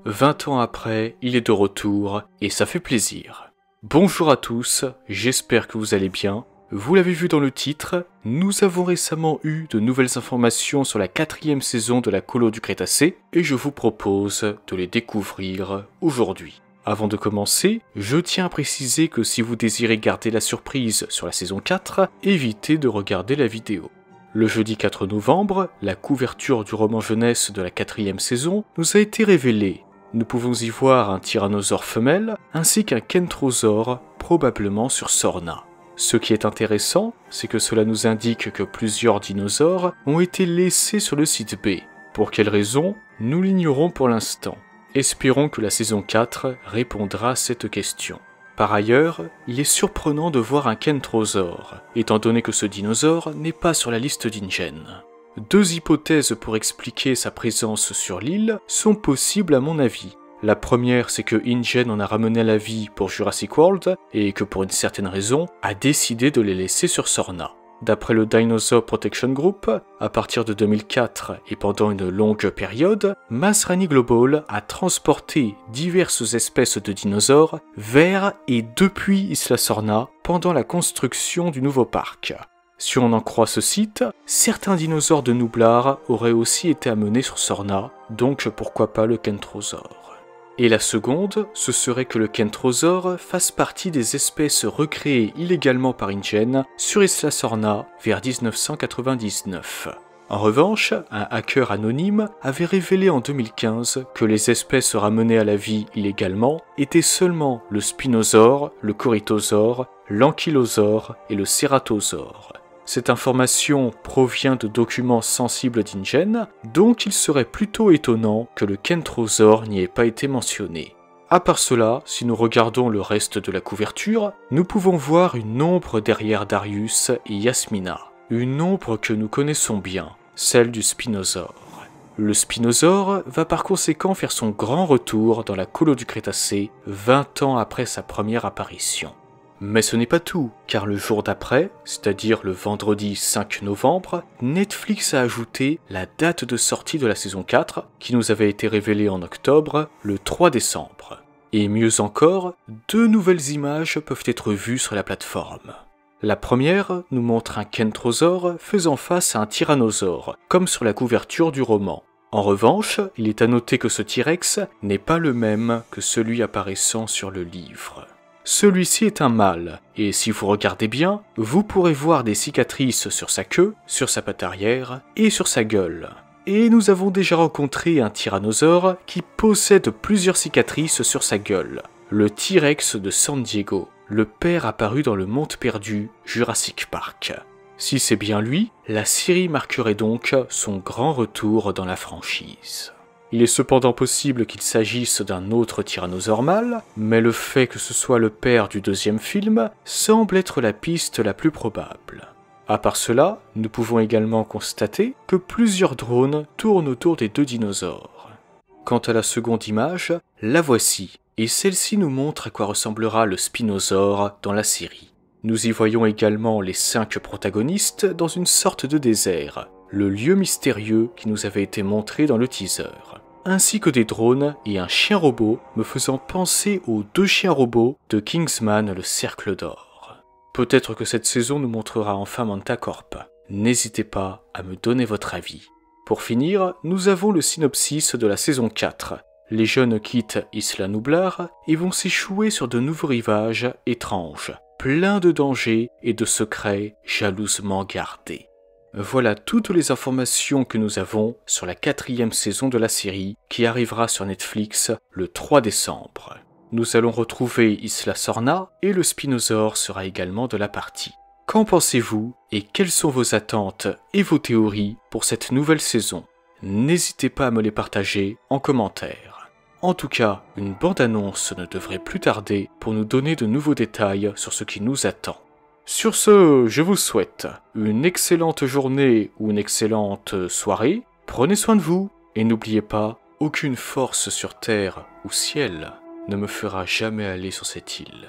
20 ans après, il est de retour et ça fait plaisir. Bonjour à tous, j'espère que vous allez bien. Vous l'avez vu dans le titre, nous avons récemment eu de nouvelles informations sur la 4e saison de la Colo du Crétacé et je vous propose de les découvrir aujourd'hui. Avant de commencer, je tiens à préciser que si vous désirez garder la surprise sur la saison 4, évitez de regarder la vidéo. Le jeudi 4 novembre, la couverture du roman jeunesse de la 4e saison nous a été révélée. Nous pouvons y voir un tyrannosaure femelle ainsi qu'un kentrosaure, probablement sur Sorna. Ce qui est intéressant, c'est que cela nous indique que plusieurs dinosaures ont été laissés sur le site B. Pour quelles raisons, nous l'ignorons pour l'instant. Espérons que la saison 4 répondra à cette question. Par ailleurs, il est surprenant de voir un kentrosaure, étant donné que ce dinosaure n'est pas sur la liste d'InGen. Deux hypothèses pour expliquer sa présence sur l'île sont possibles à mon avis. La première, c'est que InGen en a ramené à la vie pour Jurassic World et que pour une certaine raison, a décidé de les laisser sur Sorna. D'après le Dinosaur Protection Group, à partir de 2004 et pendant une longue période, Masrani Global a transporté diverses espèces de dinosaures vers et depuis Isla Sorna pendant la construction du nouveau parc. Si on en croit ce site, certains dinosaures de Nublar auraient aussi été amenés sur Sorna, donc pourquoi pas le kentrosaure. Et la seconde, ce serait que le kentrosaure fasse partie des espèces recréées illégalement par InGen sur Isla Sorna vers 1999. En revanche, un hacker anonyme avait révélé en 2015 que les espèces ramenées à la vie illégalement étaient seulement le spinosaure, le corythosaure, l'ankylosaure et le cératosaure. Cette information provient de documents sensibles d'InGen, donc il serait plutôt étonnant que le kentrosaure n'y ait pas été mentionné. À part cela, si nous regardons le reste de la couverture, nous pouvons voir une ombre derrière Darius et Yasmina. Une ombre que nous connaissons bien, celle du spinosaure. Le spinosaure va par conséquent faire son grand retour dans la Colo du Crétacé 20 ans après sa première apparition. Mais ce n'est pas tout, car le jour d'après, c'est-à-dire le vendredi 5 novembre, Netflix a ajouté la date de sortie de la saison 4, qui nous avait été révélée en octobre, le 3 décembre. Et mieux encore, deux nouvelles images peuvent être vues sur la plateforme. La première nous montre un kentrosaure faisant face à un tyrannosaure, comme sur la couverture du roman. En revanche, il est à noter que ce T-Rex n'est pas le même que celui apparaissant sur le livre. Celui-ci est un mâle, et si vous regardez bien, vous pourrez voir des cicatrices sur sa queue, sur sa patte arrière et sur sa gueule. Et nous avons déjà rencontré un tyrannosaure qui possède plusieurs cicatrices sur sa gueule, le T-Rex de San Diego, le père apparu dans le Monde Perdu, Jurassic Park. Si c'est bien lui, la série marquerait donc son grand retour dans la franchise. Il est cependant possible qu'il s'agisse d'un autre tyrannosaure mâle, mais le fait que ce soit le père du deuxième film semble être la piste la plus probable. À part cela, nous pouvons également constater que plusieurs drones tournent autour des deux dinosaures. Quant à la seconde image, la voici, et celle-ci nous montre à quoi ressemblera le spinosaure dans la série. Nous y voyons également les 5 protagonistes dans une sorte de désert, le lieu mystérieux qui nous avait été montré dans le teaser, ainsi que des drones et un chien robot me faisant penser aux 2 chiens robots de Kingsman le Cercle d'Or. Peut-être que cette saison nous montrera enfin Manta Corp. N'hésitez pas à me donner votre avis. Pour finir, nous avons le synopsis de la saison 4. Les jeunes quittent Isla Nublar et vont s'échouer sur de nouveaux rivages étranges, pleins de dangers et de secrets jalousement gardés. Voilà toutes les informations que nous avons sur la 4e saison de la série qui arrivera sur Netflix le 3 décembre. Nous allons retrouver Isla Sorna et le spinosaure sera également de la partie. Qu'en pensez-vous et quelles sont vos attentes et vos théories pour cette nouvelle saison? N'hésitez pas à me les partager en commentaire. En tout cas, une bande-annonce ne devrait plus tarder pour nous donner de nouveaux détails sur ce qui nous attend. Sur ce, je vous souhaite une excellente journée ou une excellente soirée. Prenez soin de vous et n'oubliez pas, aucune force sur terre ou ciel ne me fera jamais aller sur cette île.